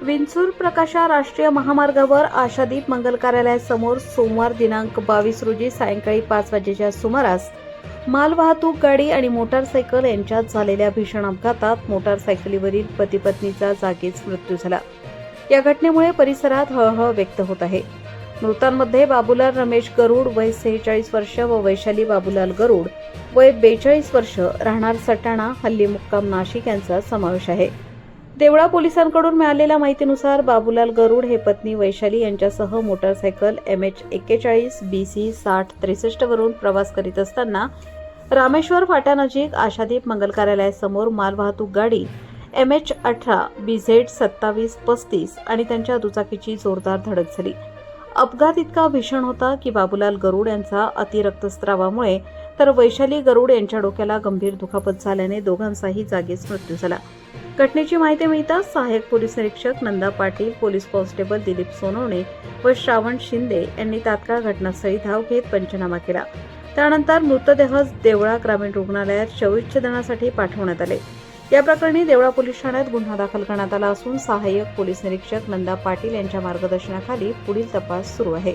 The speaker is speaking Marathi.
विंचूर प्रकाशा राष्ट्रीय महामार्गावर आशादीप मंगल कार्यालयासमोर सोमवार दिनांक 22 रोजी सायंकाळी 5 वाजेच्या सुमारास मालवाहतूक गाडी आणि मोटारसायकल यांच्यात झालेल्या भीषण अपघातात मोटारसायकलीवरील पती पत्नीचा जागीच मृत्यू झाला। या घटनेमुळे परिसरात हळहळ व्यक्त होत आहे। मृतांमध्ये बाबूलाल रमेश गरुड वय 46 वर्ष व वैशाली बाबूलाल गरुड वय 42 वर्ष राहणार सटाणा हल्ली मुक्काम नाशिक यांचा समावेश आहे। देवळा पोलिसांकडून मिळालेल्या माहितीनुसार बाबूलाल गरुड हे पत्नी वैशाली यांच्यासह मोटारसायकल MH41 BC 6063 वरून प्रवास करीत असताना रामेश्वर फाट्यानजीक आशादीप मंगल कार्यालयासमोर मालवाहतूक गाडी MH18 BZ 2735 आणि त्यांच्या दुचाकीची जोरदार धडक झाली। अपघात इतका भीषण होता की बाबूलाल गरुड यांचा अतिरक्तस्रावामुळे तर वैशाली गरुड यांच्या डोक्याला गंभीर दुखापत झाल्याने दोघांचाही जागीच मृत्यू झाला। घटनेची माहिती मिळताच सहाय्यक पोलीस निरीक्षक नंदा पाटील, पोलीस कॉन्स्टेबल दिलीप सोनवणे व श्रावण शिंदे यांनी तात्काळ घटनास्थळी धाव घेत पंचनामा केला। त्यानंतर मृतदेह देवळा ग्रामीण रुग्णालयात शवविच्छेदनासाठी पाठवण्यात आले। या प्रकरणी देवळा पोलीस ठाण्यात गुन्हा दाखल करण्यात आला असून सहाय्यक पोलीस निरीक्षक नंदा पाटील यांच्या मार्गदर्शनाखाली पुढील तपास सुरू आहे।